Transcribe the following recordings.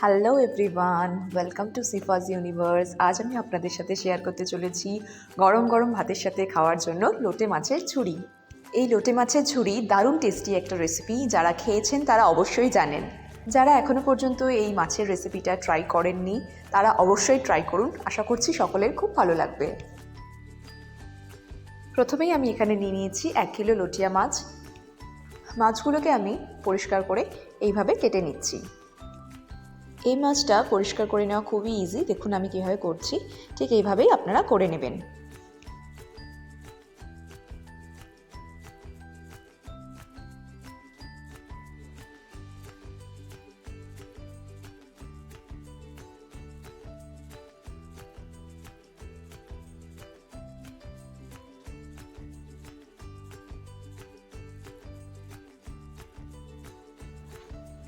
Hello everyone, welcome to সিফাজ universe. আজ আমি আপনাদের সাথে শেয়ার করতে চলেছি গরম গরম ভাতের সাথে খাওয়ার জন্য লোটে মাছের ঝুড়ি। এই লোটে মাছের ঝুড়ি দারুণ টেস্টি একটা রেসিপি। যারা খেয়েছেন তারা অবশ্যই জানেন। যারা এখনও পর্যন্ত এই মাছের রেসিপিটা ট্রাই করেননি তারা অবশ্যই ট্রাই করুন। আশা করছি সকলের খুব ভালো লাগবে। প্রথমেই আমি এখানে নিয়ে নিয়েছি 1 কিলো লটিয়া মাছ। মাছগুলোকে আমি পরিষ্কার করে এইভাবে কেটে নিচ্ছি। এই মাছটা পরিষ্কার করে নেওয়া খুবই ইজি। দেখুন আমি কীভাবে করছি, ঠিক এইভাবেই আপনারা করে নেবেন।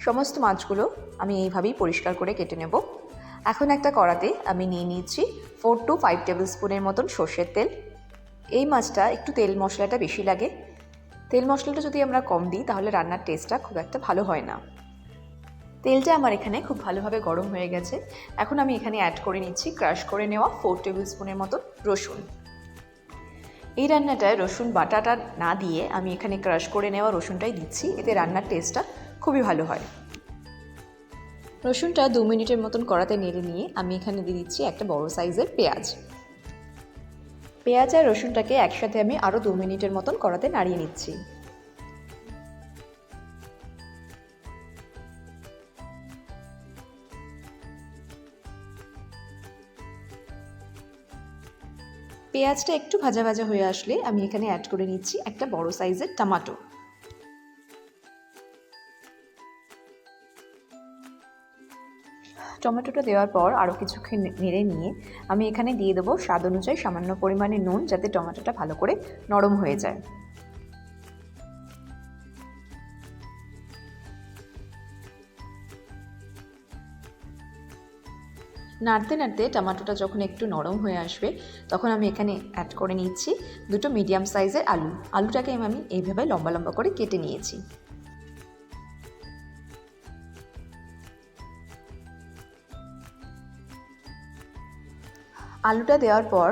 সমস্ত মাছগুলো আমি এইভাবেই পরিষ্কার করে কেটে নেব। এখন একটা কড়াতে আমি নিয়ে নিচ্ছি 4 to 5 টেবিল স্পুনের মতন সর্ষের তেল। এই মাছটা একটু তেল মশলাটা বেশি লাগে। তেল মশলাটা যদি আমরা কম দিই তাহলে রান্নার টেস্টটা খুব একটা ভালো হয় না। তেলটা আমার এখানে খুব ভালোভাবে গরম হয়ে গেছে। এখন আমি এখানে অ্যাড করে নিচ্ছি ক্রাশ করে নেওয়া 4 টেবিল স্পুনের মতন রসুন। এই রান্নাটায় রসুন বাটাটা না দিয়ে আমি এখানে ক্রাশ করে নেওয়া রসুনটাই দিচ্ছি, এতে রান্নার টেস্টটা খুবই ভালো হয়। রসুনটা 2 মিনিটের মতন কড়াতে নেড়ে নিয়ে আমি এখানে দিয়ে দিচ্ছি একটা বড় সাইজের পেঁয়াজ। পেঁয়াজ আর রসুনটাকে একসাথে আমি আরও 2 মিনিটের মতন কড়াতে নাড়িয়ে নিচ্ছি। পেঁয়াজটা একটু ভাজা ভাজা হয়ে আসলে আমি এখানে অ্যাড করে নিচ্ছি একটা বড় সাইজের টমেটো। টমেটোটা দেওয়ার পর আরও কিছুক্ষণ নেড়ে নিয়ে আমি এখানে দিয়ে দেবো স্বাদ অনুযায়ী সামান্য পরিমাণে নুন, যাতে টমেটোটা ভালো করে নরম হয়ে যায়। নাড়তে নাড়তে টমেটোটা যখন একটু নরম হয়ে আসবে তখন আমি এখানে অ্যাড করে নিচ্ছি 2টো মিডিয়াম সাইজের আলু। আলুটাকে আমি এইভাবে লম্বা লম্বা করে কেটে নিয়েছি। আলুটা দেওয়ার পর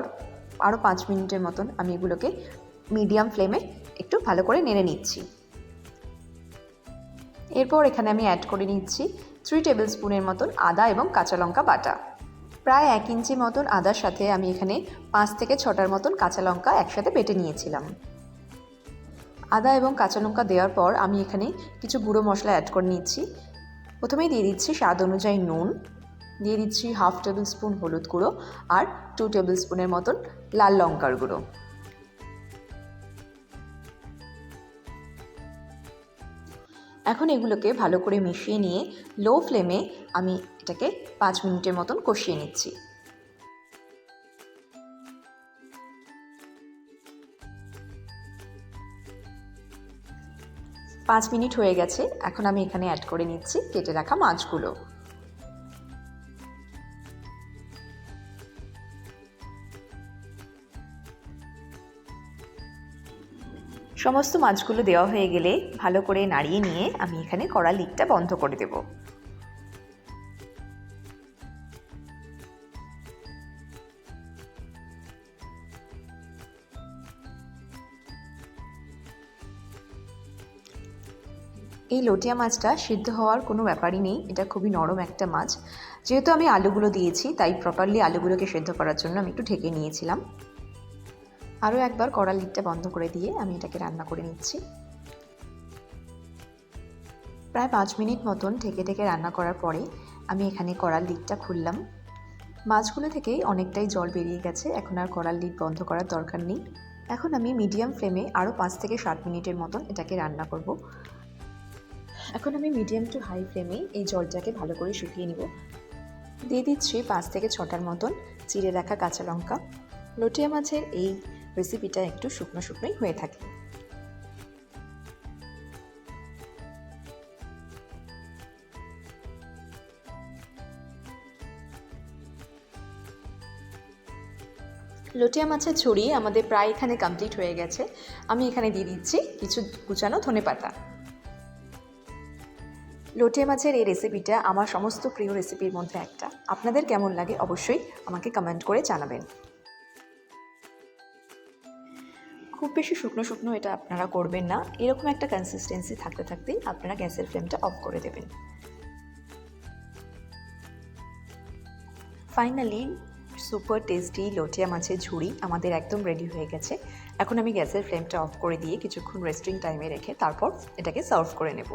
আরও 5 মিনিটের মতন আমি এগুলোকে মিডিয়াম ফ্লেমে একটু ভালো করে নেড়ে নিচ্ছি। এরপর এখানে আমি অ্যাড করে নিচ্ছি 3 টেবিল স্পুনের মতন আদা এবং কাঁচা লঙ্কা বাটা। প্রায় 1 ইঞ্চি মতন আদার সাথে আমি এখানে 5 থেকে 6টার মতন কাঁচা লঙ্কা একসাথে বেটে নিয়েছিলাম। আদা এবং কাঁচা লঙ্কা দেওয়ার পর আমি এখানে কিছু গুঁড়ো মশলা অ্যাড করে নিচ্ছি। প্রথমেই দিয়ে দিচ্ছি স্বাদ অনুযায়ী নুন, দিয়ে দিচ্ছি 1/2 টেবিল স্পুন হলুদ গুঁড়ো আর 2 টেবিল স্পুনের মতন লাল লঙ্কার গুঁড়ো। এখন এগুলোকে ভালো করে মিশিয়ে নিয়ে লো ফ্লেমে আমি এটাকে 5 মিনিটের মতন কষিয়ে নিচ্ছি। পাঁচ মিনিট হয়ে গেছে। এখন আমি এখানে অ্যাড করে নিচ্ছি কেটে রাখা মাছগুলো। সমস্ত মাছগুলো দেওয়া হয়ে গেলে ভালো করে নাড়িয়ে নিয়ে আমি এখানে কড়ার লিডটা বন্ধ করে দেব। এই লটিয়া মাছটা সিদ্ধ হওয়ার কোনো ব্যাপারই নেই, এটা খুবই নরম একটা মাছ। যেহেতু আমি আলুগুলো দিয়েছি তাই প্রপারলি আলুগুলোকে সিদ্ধ করার জন্য আমি একটু ঢেকে নিয়েছিলাম। আরও একবার কড়ার লিডটা বন্ধ করে দিয়ে আমি এটাকে রান্না করে নিচ্ছি। প্রায় 5 মিনিট মতন ঢেকে ঢেকে রান্না করার পরে আমি এখানে কড়ার লিডটা খুললাম। মাছগুলো থেকেই অনেকটাই জল বেরিয়ে গেছে, এখন আর কড়ার লিড বন্ধ করার দরকার নেই। এখন আমি মিডিয়াম ফ্লেমে আরও 5 থেকে 7 মিনিটের মতন এটাকে রান্না করব। এখন আমি মিডিয়াম টু হাই ফ্লেমে এই জলটাকে ভালো করে শুকিয়ে নিব। দিয়ে দিচ্ছি 5 থেকে 6টার মতন চিড়ে রাখা কাঁচা লঙ্কা। লটিয়া মাছের এই রেসিপিটা একটু শুকনো শুকনোই হয়ে থাকে। লটিয়া মাছের ঝুড়ি আমাদের প্রায় এখানে কমপ্লিট হয়ে গেছে। আমি এখানে দিয়ে দিচ্ছি কিছু কুচানো ধনেপাতা। লোটে মাছের এই রেসিপিটা আমার সমস্ত প্রিয় রেসিপির মধ্যে একটা। আপনাদের কেমন লাগে অবশ্যই আমাকে কমেন্ট করে জানাবেন। খুব বেশি শুকনো শুকনো এটা আপনারা করবেন না, এরকম একটা কনসিস্টেন্সি থাকতে থাকতেই আপনারা গ্যাসের ফ্লেমটা অফ করে দেবেন। ফাইনালি সুপার টেস্টি লোটিয়া মাছের ঝুড়ি আমাদের একদম রেডি হয়ে গেছে। এখন আমি গ্যাসের ফ্লেমটা অফ করে দিয়ে কিছুক্ষণ রেস্টিং টাইমে রেখে তারপর এটাকে সার্ভ করে নেব।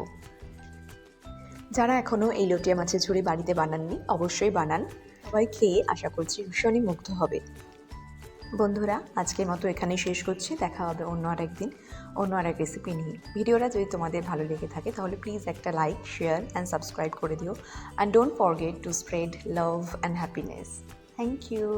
যারা এখনও এই লোটিয়া মাছের ঝুড়ি বাড়িতে বানাননি অবশ্যই বানান, সবাই খেয়ে আশা করছি ভীষণই মুগ্ধ হবে। বন্ধুরা, আজকের মতো এখানেই শেষ করছি। দেখা হবে অন্য আরেকদিন অন্য আরেক রেসিপি নিয়ে। ভিডিওটা যদি তোমাদের ভালো লেগে থাকে তাহলে প্লিজ একটা লাইক, শেয়ার অ্যান্ড সাবস্ক্রাইব করে দিও। And don't forget to spread love and happiness. Thank you.